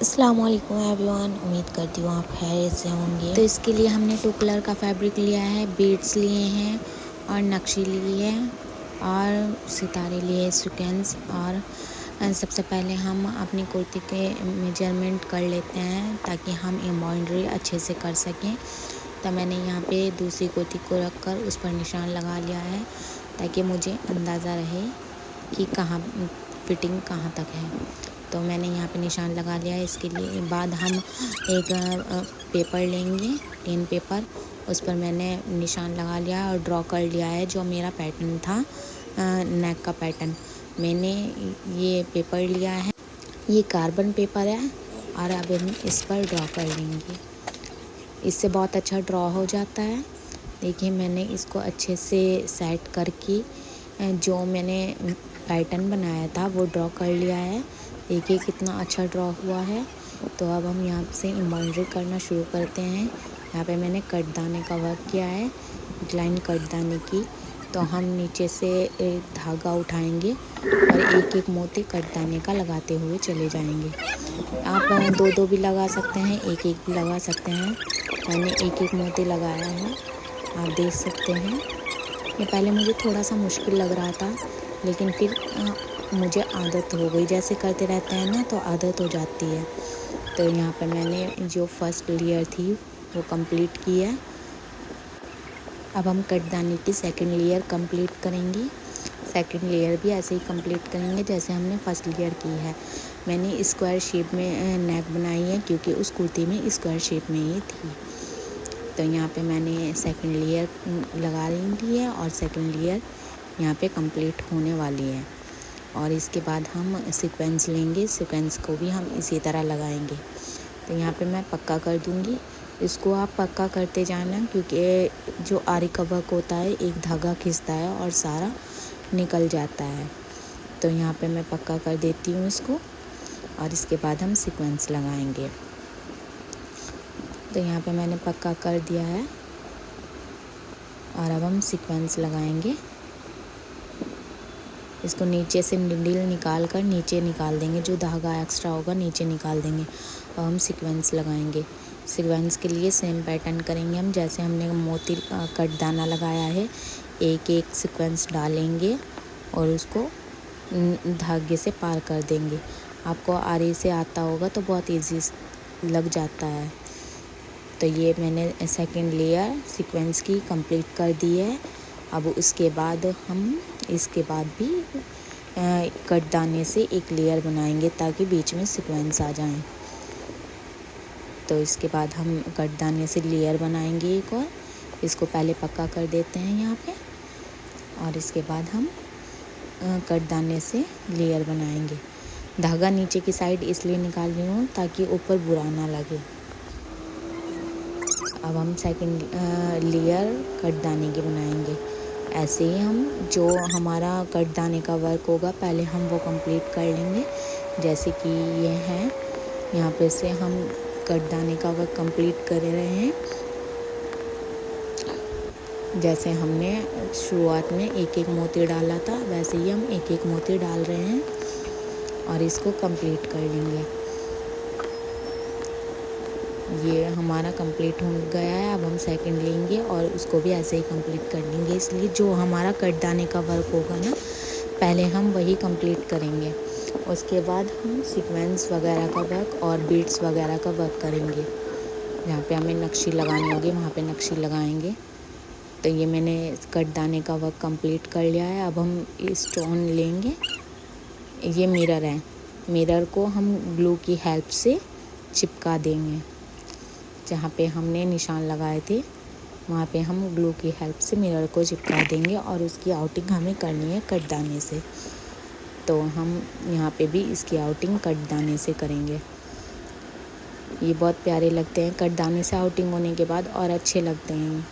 अस्सलामुअलैकुम एवरीवन, उम्मीद करती हूँ आप खैरियत से होंगे। तो इसके लिए हमने 2 कलर का फैब्रिक लिया है, बीड्स लिए हैं और नक्शी ली है और सितारे लिए, सीक्वेंस। और सबसे पहले हम अपनी कुर्ती के मेजरमेंट कर लेते हैं ताकि हम एम्ब्रॉयडरी अच्छे से कर सकें। तो मैंने यहाँ पे दूसरी कुर्ती को रख कर उस पर निशान लगा लिया है ताकि मुझे अंदाज़ा रहे कि कहाँ फिटिंग कहाँ तक है। तो मैंने यहाँ पे निशान लगा लिया है। इसके लिए बाद हम एक पेपर लेंगे, प्लेन पेपर, उस पर मैंने निशान लगा लिया और ड्रॉ कर लिया है जो मेरा पैटर्न था, नेक का पैटर्न। मैंने ये पेपर लिया है, ये कार्बन पेपर है और अब हम इस पर ड्रॉ कर लेंगे। इससे बहुत अच्छा ड्रॉ हो जाता है। देखिए मैंने इसको अच्छे से सेट करके जो मैंने पैटर्न बनाया था वो ड्रॉ कर लिया है। देखिए कितना अच्छा ड्रॉ हुआ है। तो अब हम यहाँ से एम्ब्रॉयडरी करना शुरू करते हैं। यहाँ पे मैंने कटदाने का वर्क किया है, लाइन कटदाने की। तो हम नीचे से एक धागा उठाएंगे और एक एक मोती कटदाने का लगाते हुए चले जाएंगे। आप दो दो भी लगा सकते हैं, एक एक भी लगा सकते हैं। मैंने एक एक मोती लगाया है, आप देख सकते हैं। ये पहले मुझे थोड़ा सा मुश्किल लग रहा था, लेकिन फिर मुझे आदत हो गई। जैसे करते रहते हैं ना तो आदत हो जाती है। तो यहाँ पर मैंने जो फर्स्ट लेयर थी वो कंप्लीट की है। अब हम कटदाने की सेकंड लेयर कंप्लीट करेंगे। सेकंड लेयर भी ऐसे ही कंप्लीट करेंगे जैसे हमने फर्स्ट लेयर की है। मैंने स्क्वायर शेप में नेक बनाई है क्योंकि उस कुर्ती में स्क्वायर शेप में ही थी। तो यहाँ पे मैंने सेकंड लेयर लगा ली है और सेकंड लेयर यहाँ पे कंप्लीट होने वाली है। और इसके बाद हम सीक्वेंस लेंगे, सीक्वेंस को भी हम इसी तरह लगाएंगे। तो यहाँ पे मैं पक्का कर दूँगी, इसको आप पक्का करते जाना क्योंकि जो आरी का वर्क होता है एक धागा खींचता है और सारा निकल जाता है। तो यहाँ पे मैं पक्का कर देती हूँ इसको और इसके बाद हम सीक्वेंस लगाएंगे। तो यहाँ पे मैंने पक्का कर दिया है और अब हम सीक्वेंस लगाएंगे। इसको नीचे से निडल निकाल कर नीचे निकाल देंगे, जो धागा एक्स्ट्रा होगा नीचे निकाल देंगे और हम सीक्वेंस लगाएंगे। सीक्वेंस के लिए सेम पैटर्न करेंगे हम जैसे हमने मोती कटदाना लगाया है। एक एक सीक्वेंस डालेंगे और उसको धागे से पार कर देंगे। आपको आरी से आता होगा तो बहुत इजी लग जाता है। तो ये मैंने सेकंड लेयर सीक्वेंस की कंप्लीट कर दी है। अब उसके बाद हम इसके बाद भी कटदाने से एक लेयर बनाएंगे ताकि बीच में सीक्वेंस आ जाए। तो इसके बाद हम कटदाने से लेयर बनाएंगे एक और। इसको पहले पक्का कर देते हैं यहाँ पे और इसके बाद हम कटदाने से लेयर बनाएंगे। धागा नीचे की साइड इसलिए निकाल रही हूँ ताकि ऊपर बुरा ना लगे। अब हम सेकंड लेयर कटदाने की बनाएंगे। ऐसे ही हम जो हमारा कटदाने का वर्क होगा पहले हम वो कंप्लीट कर लेंगे। जैसे कि ये है, यहाँ पे से हम कटदाने का वर्क कंप्लीट कर रहे हैं। जैसे हमने शुरुआत में एक एक मोती डाला था वैसे ही हम एक एक मोती डाल रहे हैं और इसको कंप्लीट कर लेंगे। ये हमारा कंप्लीट हो गया है। अब हम सेकंड लेंगे और उसको भी ऐसे ही कंप्लीट कर लेंगे। इसलिए जो हमारा कटदाने का वर्क होगा ना पहले हम वही कंप्लीट करेंगे, उसके बाद हम सीक्वेंस वगैरह का वर्क और बीड्स वगैरह का वर्क करेंगे। जहाँ पे हमें नक्शी लगानी होगी वहाँ पे नक्शी लगाएंगे। तो ये मैंने कटदाने का वर्क कंप्लीट कर लिया है। अब हम स्टोन लेंगे, ये मिरर है, मिरर को हम ग्लू की हेल्प से चिपका देंगे। जहाँ पे हमने निशान लगाए थे वहाँ पे हम ग्लू की हेल्प से मिरर को चिपका देंगे और उसकी आउटिंग हमें करनी है कटदाने से। तो हम यहाँ पे भी इसकी आउटिंग कटदाने से करेंगे। ये बहुत प्यारे लगते हैं, कटदाने से आउटिंग होने के बाद और अच्छे लगते हैं।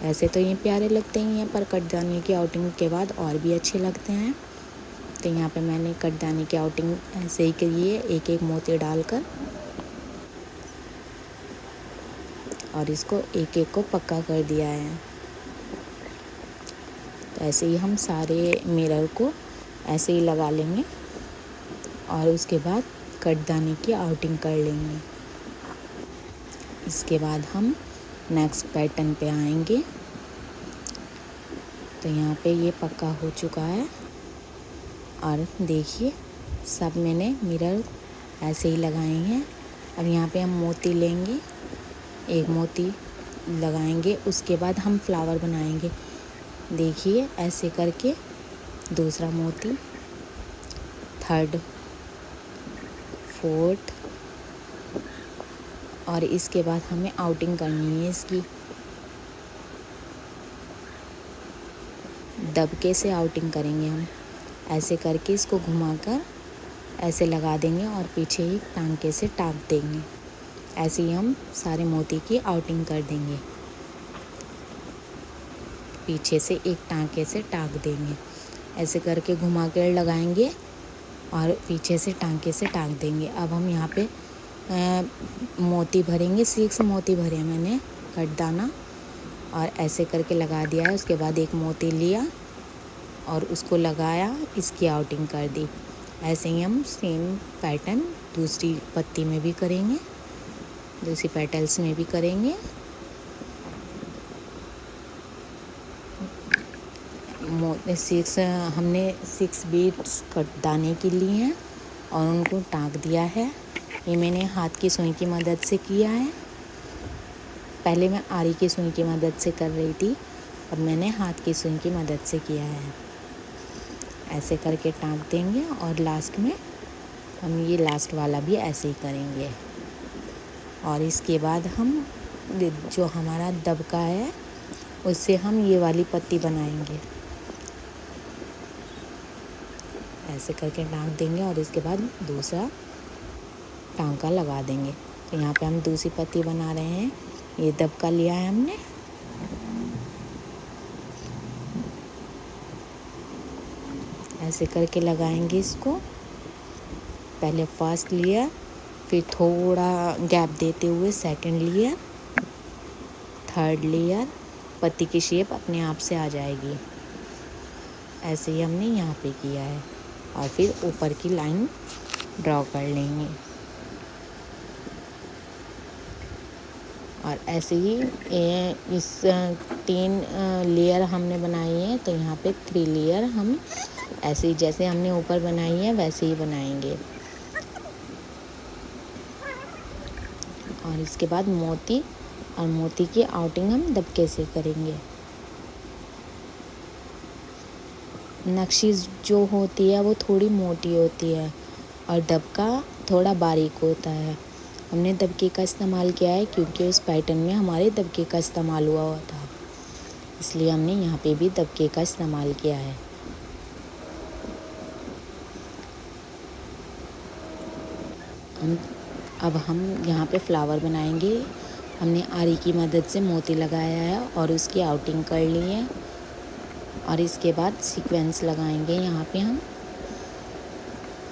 ऐसे तो ये प्यारे लगते ही हैं पर कटदाने की आउटिंग के बाद और भी अच्छे लगते हैं। तो यहाँ पे मैंने कटदाने की आउटिंग ऐसे ही करी है, एक एक मोती डालकर, और इसको एक एक को पक्का कर दिया है। तो ऐसे ही हम सारे मिरर को ऐसे ही लगा लेंगे और उसके बाद कटदाने की आउटिंग कर लेंगे। इसके बाद हम नेक्स्ट पैटर्न पे आएंगे। तो यहाँ पे ये पक्का हो चुका है और देखिए सब मैंने मिरर ऐसे ही लगाए हैं। अब यहाँ पे हम मोती लेंगे, एक मोती लगाएंगे, उसके बाद हम फ्लावर बनाएंगे। देखिए ऐसे करके दूसरा मोती, थर्ड, फोर्थ, और इसके बाद हमें आउटिंग करनी है इसकी। दबके से आउटिंग करेंगे हम, ऐसे करके इसको घुमाकर ऐसे लगा देंगे और पीछे ही टांके से टाँक देंगे। ऐसे ही हम सारे मोती की आउटिंग कर देंगे। पीछे से एक टांके से टाँक देंगे, ऐसे करके घुमा कर लगाएंगे और पीछे से टांके से टाँक देंगे। अब हम यहाँ पे मोती भरेंगे, 6 मोती भरे मैंने कटदाना, और ऐसे करके लगा दिया है। उसके बाद एक मोती लिया और उसको लगाया, इसकी आउटिंग कर दी। ऐसे ही हम सेम पैटर्न दूसरी पत्ती में भी करेंगे, दूसरी पेटल्स में भी करेंगे। हमने 6 बीड्स कटदाने के लिए हैं और उनको टाँक दिया है। ये मैंने हाथ की सुई की मदद से किया है। पहले मैं आरी की सुई की मदद से कर रही थी, अब मैंने हाथ की सुई की मदद से किया है। ऐसे करके टाँक देंगे और लास्ट में हम ये लास्ट वाला भी ऐसे ही करेंगे। और इसके बाद हम जो हमारा दबका है उससे हम ये वाली पत्ती बनाएंगे। ऐसे करके टाँक देंगे और इसके बाद दूसरा टांका लगा देंगे। तो यहाँ पे हम दूसरी पत्ती बना रहे हैं। ये दबका लिया है हमने, ऐसे करके लगाएंगे इसको। पहले फर्स्ट लेयर, फिर थोड़ा गैप देते हुए सेकंड लेयर, थर्ड लेयर। पत्ती की शेप अपने आप से आ जाएगी। ऐसे ही हमने यहाँ पे किया है और फिर ऊपर की लाइन ड्रॉ कर लेंगे। और ऐसे ही इस 3 लेयर हमने बनाई है, तो यहाँ पे 3 लेयर हम ऐसे ही जैसे हमने ऊपर बनाई है वैसे ही बनाएंगे। और इसके बाद मोती, और मोती की आउटिंग हम दबके से करेंगे। नक्शी जो होती है वो थोड़ी मोटी होती है और दबका थोड़ा बारीक होता है। हमने दबके का इस्तेमाल किया है क्योंकि उस पैटर्न में हमारे दबके का इस्तेमाल हुआ था, इसलिए हमने यहाँ पे भी दबके का इस्तेमाल किया है। अब हम यहाँ पे फ्लावर बनाएंगे। हमने आरी की मदद से मोती लगाया है और उसकी आउटिंग कर ली है। और इसके बाद सीक्वेंस लगाएंगे। यहाँ पे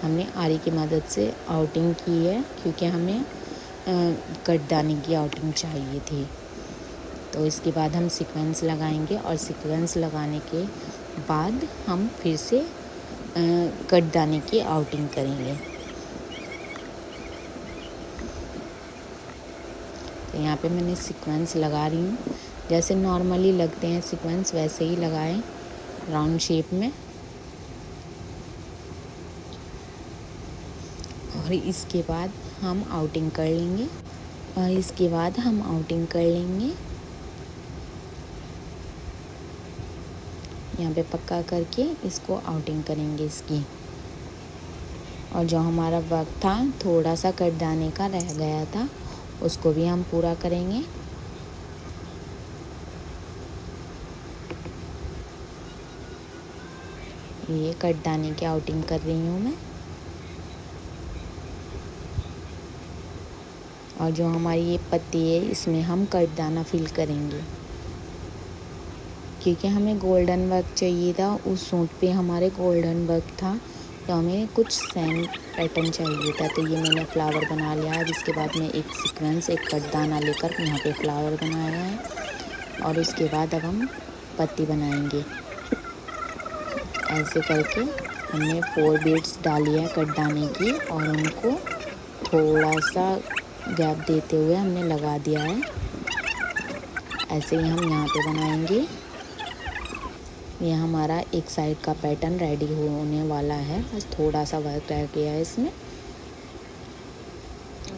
हमने आरी की मदद से आउटिंग की है क्योंकि हमें कटदाने की आउटिंग चाहिए थी। तो इसके बाद हम सीक्वेंस लगाएंगे और सीक्वेंस लगाने के बाद हम फिर से कटदाने की आउटिंग करेंगे। तो यहाँ पे मैंने सीक्वेंस लगा रही हूँ, जैसे नॉर्मली लगते हैं सीक्वेंस वैसे ही लगाएं राउंड शेप में। और इसके बाद हम आउटिंग कर लेंगे यहाँ पे पक्का करके इसको आउटिंग करेंगे इसकी। और जो हमारा वर्क था थोड़ा सा कटदाने का रह गया था उसको भी हम पूरा करेंगे। ये कटदाने की आउटिंग कर रही हूँ मैं। और जो हमारी ये पत्ती है इसमें हम कटदाना फिल करेंगे क्योंकि हमें गोल्डन वर्क चाहिए था। उस सूट पे हमारे गोल्डन वर्क था तो हमें कुछ सेम पैटर्न चाहिए था। तो ये मैंने फ्लावर बना लिया है। इसके बाद में एक सीक्वेंस, एक कटदाना लेकर यहाँ पे फ्लावर बनाया है। और उसके बाद अब हम पत्ती बनाएंगे। ऐसे करके हमने 4 बीड्स डाली है कटदाने की और उनको थोड़ा सा गैप देते हुए हमने लगा दिया है। ऐसे ही हम यहाँ पे बनाएंगे। ये हमारा एक साइड का पैटर्न रेडी होने वाला है, बस थोड़ा सा वर्क रह गया है इसमें।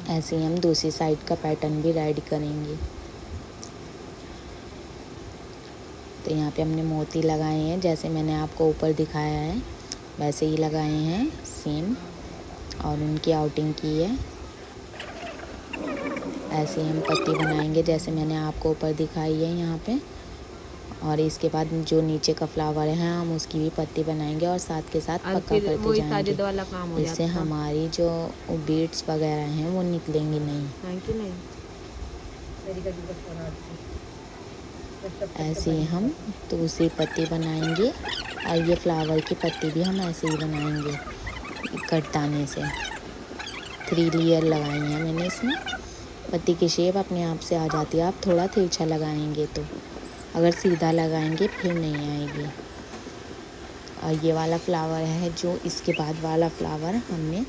ऐसे ही हम दूसरी साइड का पैटर्न भी रेडी करेंगे। तो यहाँ पे हमने मोती लगाए हैं, जैसे मैंने आपको ऊपर दिखाया है वैसे ही लगाए हैं सेम, और उनकी आउटिंग की है। ऐसे ही हम पत्ती बनाएंगे जैसे मैंने आपको ऊपर दिखाई है यहाँ पे। और इसके बाद जो नीचे का फ्लावर है हम उसकी भी पत्ती बनाएंगे और साथ के साथ पक्का करते जाएंगे। इससे हमारी जो बीड्स वगैरह हैं वो निकलेंगी नहीं। ऐसे ही हम दूसरी पत्ती बनाएंगे और ये फ्लावर की पत्ती भी हम ऐसे ही बनाएंगे कटदाने से। 3 लेयर लगाई हैं मैंने इसमें। पत्ती की शेप अपने आप से आ जाती है, आप थोड़ा तिरछा लगाएंगे तो, अगर सीधा लगाएंगे फिर नहीं आएगी। और ये वाला फ्लावर है जो इसके बाद वाला फ्लावर हमने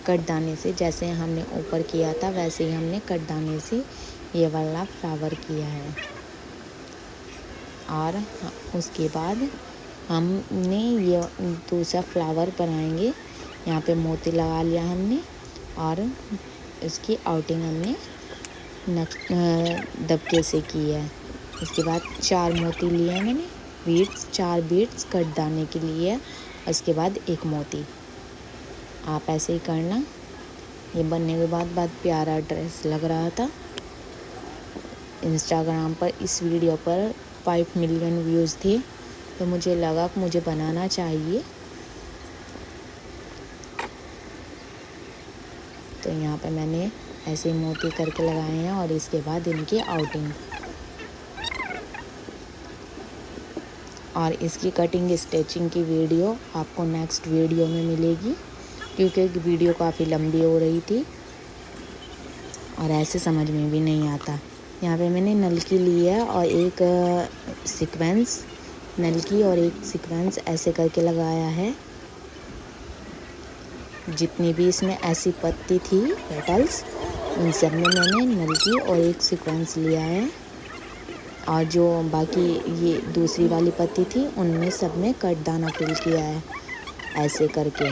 कटदाने से, जैसे हमने ऊपर किया था वैसे ही हमने कटदाने से ये वाला फ्लावर किया है। और उसके बाद हमने ये दूसरा फ्लावर बनाएंगे। यहाँ पे मोती लगा लिया हमने और इसकी आउटिंग हमने दबके से की है। इसके बाद 4 मोती लिए हैं मैंने, बीड्स 4 बीड्स कटदाने के लिए। उसके बाद एक मोती। आप ऐसे ही करना। ये बनने के बाद बहुत प्यारा ड्रेस लग रहा था। इंस्टाग्राम पर इस वीडियो पर 5 मिलियन व्यूज़ थे, तो मुझे लगा कि मुझे बनाना चाहिए। तो यहाँ पे मैंने ऐसे मोती करके लगाए हैं और इसके बाद इनकी आउटिंग। और इसकी कटिंग स्टिचिंग की वीडियो आपको नेक्स्ट वीडियो में मिलेगी, क्योंकि वीडियो काफ़ी लंबी हो रही थी और ऐसे समझ में भी नहीं आता। यहाँ पे मैंने नलकी ली है और एक सीक्वेंस, नलकी और एक सीक्वेंस ऐसे करके लगाया है। जितनी भी इसमें ऐसी पत्ती थी पेटल्स, उन सब में मैंने नलकी और एक सीक्वेंस लिया है। और जो बाकी ये दूसरी वाली पत्ती थी उनमें सब में कटदाना फिल किया है ऐसे करके।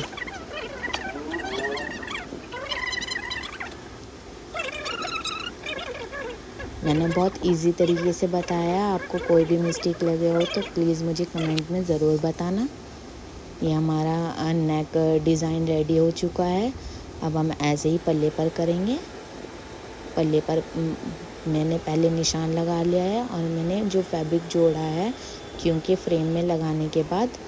मैंने बहुत इजी तरीके से बताया। आपको कोई भी मिस्टेक लगे हो तो प्लीज़ मुझे कमेंट में ज़रूर बताना। ये हमारा नेक डिज़ाइन रेडी हो चुका है। अब हम ऐसे ही पल्ले पर करेंगे। पल्ले पर मैंने पहले निशान लगा लिया है और मैंने जो फैब्रिक जोड़ा है, क्योंकि फ्रेम में लगाने के बाद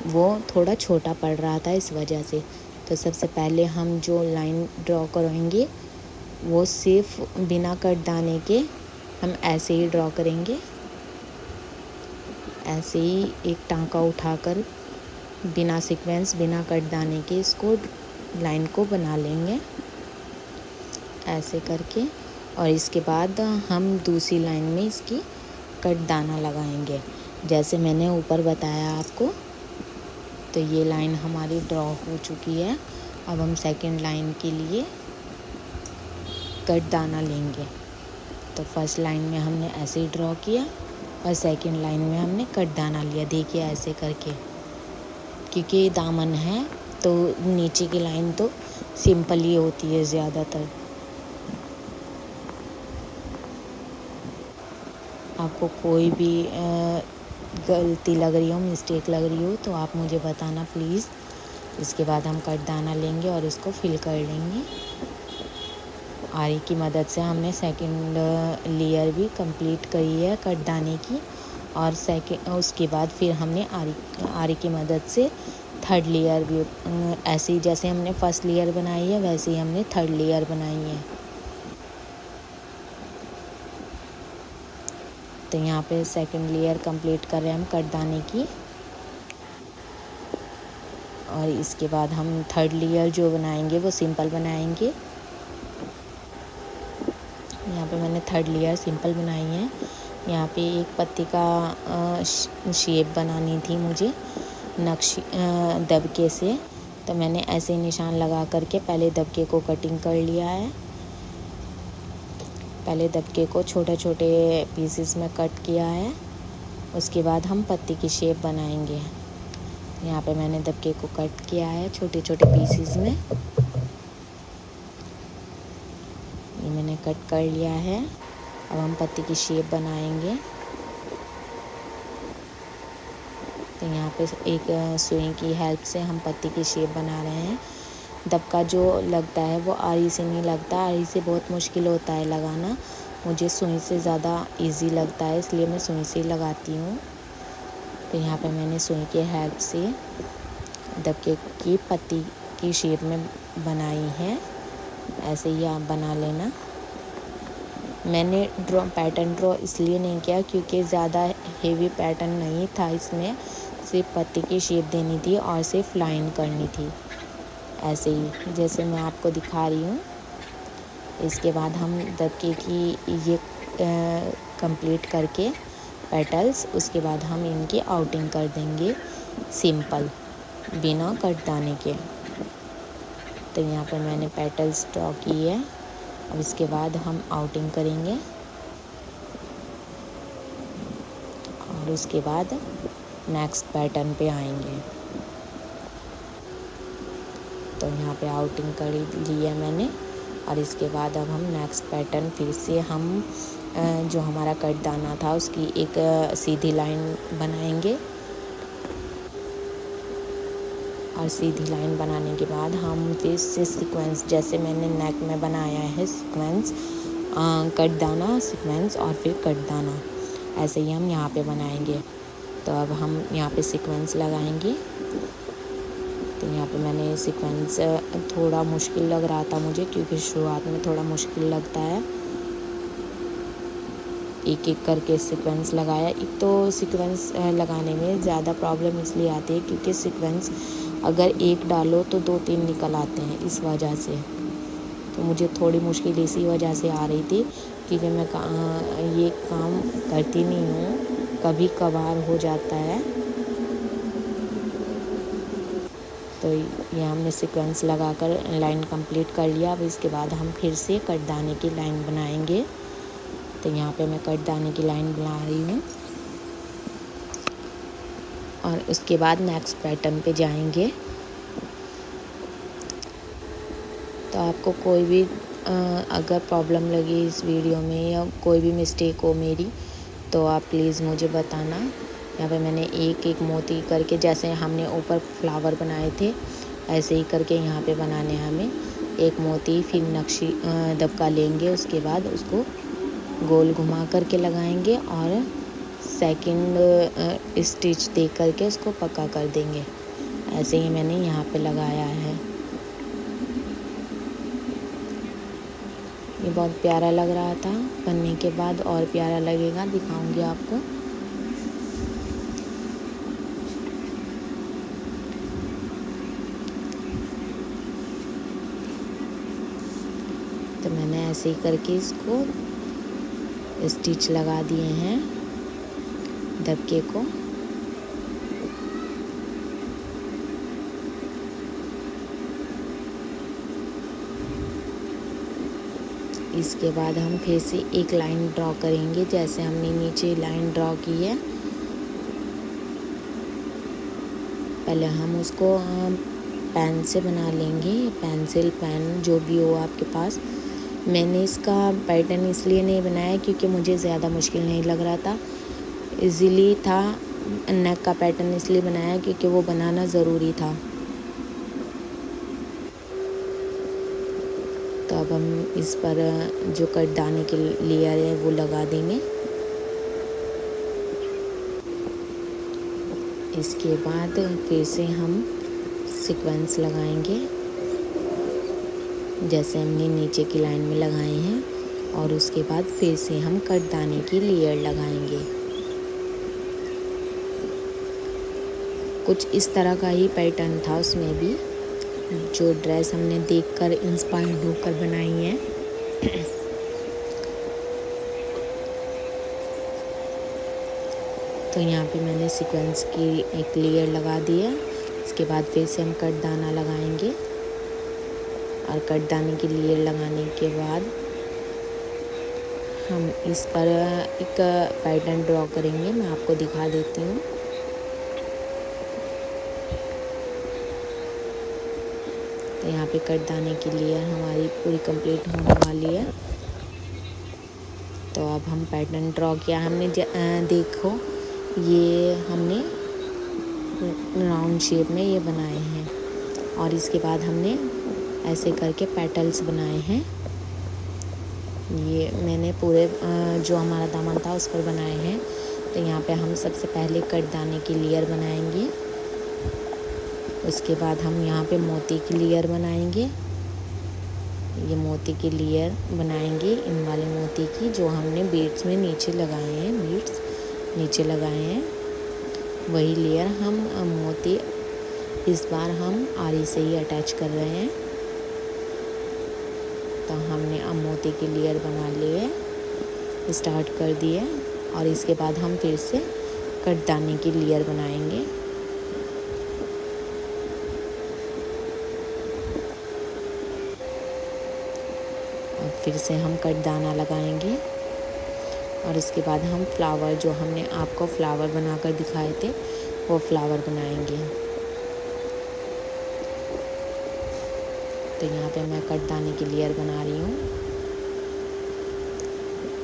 वो थोड़ा छोटा पड़ रहा था इस वजह से। तो सबसे पहले हम जो लाइन ड्रॉ करेंगे वो सिर्फ बिना कटदाने के हम ऐसे ही ड्रॉ करेंगे। ऐसे ही एक टांका उठाकर बिना सीक्वेंस बिना कटदाने के इसको लाइन को बना लेंगे ऐसे करके। और इसके बाद हम दूसरी लाइन में इसकी कटदाना लगाएंगे जैसे मैंने ऊपर बताया आपको। तो ये लाइन हमारी ड्रॉ हो चुकी है। अब हम सेकंड लाइन के लिए कटदाना लेंगे। तो फर्स्ट लाइन में हमने ऐसे ही ड्रॉ किया और सेकंड लाइन में हमने कटदाना लिया। देखिए ऐसे करके, क्योंकि दामन है तो नीचे की लाइन तो सिंपल ही होती है ज़्यादातर। आपको कोई भी गलती लग रही हो, मिस्टेक लग रही हो तो आप मुझे बताना प्लीज़। इसके बाद हम कटदाना लेंगे और इसको फिल कर लेंगे। आरी की मदद से हमने सेकंड लेयर भी कंप्लीट करी है कटदाने की। और उसके बाद फिर हमने आरी की मदद से थर्ड लेयर भी ऐसे ही जैसे हमने फर्स्ट लेयर बनाई है वैसे ही हमने थर्ड लेयर बनाई है। तो यहाँ पे सेकंड लेयर कंप्लीट कर रहे हैं हम कटदाने की। और इसके बाद हम थर्ड लेयर जो बनाएंगे वो सिंपल बनाएंगे। यहाँ पे मैंने थर्ड लेयर सिंपल बनाई है। यहाँ पे एक पत्ती का शेप बनानी थी मुझे नक्शी दबके से, तो मैंने ऐसे ही निशान लगा करके पहले दबके को कटिंग कर लिया है। पहले दबके को छोटे छोटे पीसेस में कट किया है, उसके बाद हम पत्ती की शेप बनाएंगे। यहाँ पे मैंने दबके को कट किया है छोटे छोटे पीसेस में, ये मैंने कट कर लिया है। अब हम पत्ती की शेप बनाएंगे। तो यहाँ पे एक सुई की हेल्प से हम पत्ती की शेप बना रहे हैं। दबका जो लगता है वो आरी से नहीं लगता, आरी से बहुत मुश्किल होता है लगाना, मुझे सुई से ज़्यादा इजी लगता है, इसलिए मैं सुई से ही लगाती हूँ। तो यहाँ पे मैंने सुई की हेल्प से दबके की पत्ती की शेप में बनाई है, ऐसे ही आप बना लेना। मैंने पैटर्न ड्रॉ इसलिए नहीं किया क्योंकि ज़्यादा हेवी पैटर्न नहीं था इसमें, सिर्फ पत्ती की शेप देनी थी और सिर्फ लाइन करनी थी, ऐसे ही जैसे मैं आपको दिखा रही हूँ। इसके बाद हम दबके की ये कंप्लीट करके पेटल्स, उसके बाद हम इनकी आउटिंग कर देंगे सिंपल बिना कट दाने के। तो यहाँ पर मैंने पेटल्स ड्रॉ की है। अब इसके बाद हम आउटिंग करेंगे और उसके बाद नेक्स्ट पैटर्न पे आएंगे। तो यहाँ पे आउटिंग कर ली है मैंने और इसके बाद अब हम नेक्स्ट पैटर्न फिर से हम जो हमारा कट दाना था उसकी एक सीधी लाइन बनाएंगे और सीधी लाइन बनाने के बाद हम फिर से सीक्वेंस, जैसे मैंने नेक में बनाया है सीक्वेंस, कट दाना सीक्वेंस और फिर कट दाना, ऐसे ही हम यहाँ पे बनाएंगे। तो अब हम यहाँ पे सीक्वेंस लगाएंगे। तो यहाँ पे मैंने सीक्वेंस थोड़ा मुश्किल लग रहा था मुझे, क्योंकि शुरुआत में थोड़ा मुश्किल लगता है, एक एक करके सीक्वेंस लगाया। एक तो सीक्वेंस लगाने में ज़्यादा प्रॉब्लम इसलिए आती है क्योंकि सीक्वेंस अगर एक डालो तो 2-3 निकल आते हैं, इस वजह से। तो मुझे थोड़ी मुश्किल इसी वजह से आ रही थी क्योंकि मैं ये काम करती नहीं हूँ, कभी कभार हो जाता है। तो ये हमने सीक्वेंस लगाकर लाइन कंप्लीट कर लिया। अब इसके बाद हम फिर से कट दाने की लाइन बनाएंगे। तो यहाँ पे मैं कट दाने की लाइन बना रही हूँ और उसके बाद नेक्स्ट पैटर्न पे जाएंगे। तो आपको कोई भी अगर प्रॉब्लम लगी इस वीडियो में या कोई भी मिस्टेक हो मेरी, तो आप प्लीज़ मुझे बताना। यहाँ पे मैंने एक एक मोती करके, जैसे हमने ऊपर फ्लावर बनाए थे ऐसे ही करके यहाँ पे बनाने हैं हमें। एक मोती फिर नक्शी दबका लेंगे, उसके बाद उसको गोल घुमा करके लगाएंगे और सेकंड स्टिच दे करके उसको पक्का कर देंगे। ऐसे ही मैंने यहाँ पे लगाया है। ये बहुत प्यारा लग रहा था, बनने के बाद और प्यारा लगेगा, दिखाऊंगी आपको। तो मैंने ऐसे ही करके इसको स्टिच लगा दिए हैं दबके को। इसके बाद हम फिर से एक लाइन ड्रॉ करेंगे, जैसे हमने नीचे लाइन ड्रॉ की है। पहले हम उसको पेन से बना लेंगे, पेंसिल पेन जो भी हो आपके पास। मैंने इसका पैटर्न इसलिए नहीं बनाया क्योंकि मुझे ज़्यादा मुश्किल नहीं लग रहा था, इजीली था। नेक का पैटर्न इसलिए बनाया क्योंकि वो बनाना ज़रूरी था। तो अब हम इस पर जो कट दाने के लेयर है वो लगा देंगे। इसके बाद फिर से हम सीक्वेंस लगाएंगे, जैसे हमने नीचे की लाइन में लगाए हैं, और उसके बाद फिर से हम कट दाने की लेयर लगाएंगे। कुछ इस तरह का ही पैटर्न था उसमें भी, जो ड्रेस हमने देखकर इंस्पायर्ड होकर बनाई है। तो यहाँ पे मैंने सीक्वेंस की एक लेयर लगा दी है। इसके बाद फिर से हम कट दाना लगाएंगे और कट दाने की लेयर लगाने के बाद हम इस पर एक पैटर्न ड्रॉ करेंगे। मैं आपको दिखा देती हूँ। तो यहाँ पे कट दाने की लेयर हमारी पूरी कंप्लीट होने वाली है। तो अब हम पैटर्न ड्रॉ किया हमने, देखो ये हमने राउंड शेप में ये बनाए हैं और इसके बाद हमने ऐसे करके पेटल्स बनाए हैं। ये मैंने पूरे जो हमारा दामन था उस पर बनाए हैं। तो यहाँ पे हम सबसे पहले कट दाने की लेयर बनाएंगे, उसके बाद हम यहाँ पे मोती की लेयर बनाएंगे। ये मोती की लेयर बनाएंगे, इन वाले मोती की जो हमने बीड्स में नीचे लगाए हैं, बीड्स नीचे लगाए हैं वही लेयर हम मोती इस बार हम आरी से ही अटैच कर रहे हैं। तो हमने अब मोती की लेयर बना लिए, स्टार्ट कर दिए और इसके बाद हम फिर से कट दाने की लेयर बनाएंगे। और फिर से हम कट दाना लगाएंगे और इसके बाद हम फ्लावर, जो हमने आपको फ्लावर बनाकर दिखाए थे वो फ्लावर बनाएंगे। तो यहाँ पे मैं कट दाने की लेयर बना रही हूँ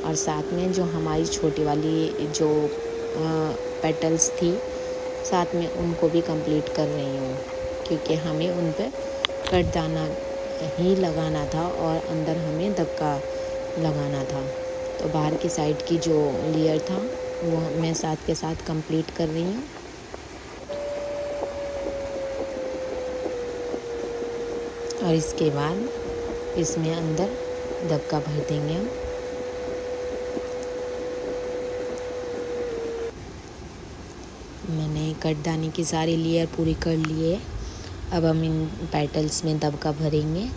और साथ में जो हमारी छोटी वाली जो पेटल्स थी साथ में उनको भी कंप्लीट कर रही हूँ, क्योंकि हमें उन पे कट दाना ही लगाना था और अंदर हमें दबका लगाना था। तो बाहर की साइड की जो लेयर था वो मैं साथ के साथ कंप्लीट कर रही हूँ। और इसके बाद इसमें अंदर दबका भर देंगे हम। मैंने कट दाने की सारी लेयर पूरी कर ली है। अब हम इन पेटल्स में दबका भरेंगे,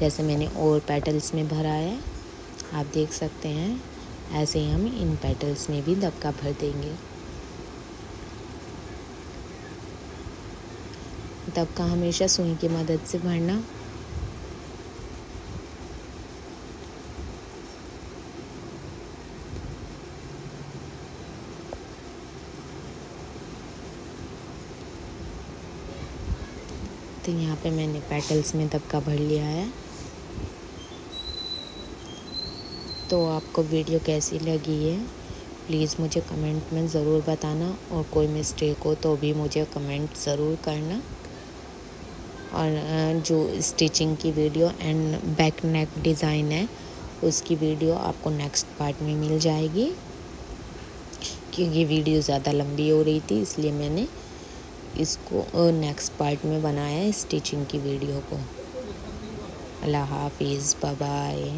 जैसे मैंने और पेटल्स में भरा है, आप देख सकते हैं। ऐसे ही हम इन पेटल्स में भी दबका भर देंगे। दबका हमेशा सुई की मदद से भरना। तो यहाँ पे मैंने पेटल्स में दबका भर लिया है। तो आपको वीडियो कैसी लगी है प्लीज़ मुझे कमेंट में ज़रूर बताना, और कोई मिस्टेक हो तो भी मुझे कमेंट ज़रूर करना। और जो स्टिचिंग की video and back neck design है उसकी वीडियो आपको नेक्स्ट पार्ट में मिल जाएगी, क्योंकि वीडियो ज़्यादा लंबी हो रही थी इसलिए मैंने इसको नेक्स्ट पार्ट में बनाया है स्टिचिंग की वीडियो को। अल्लाह हाफिज़, बाय बाय।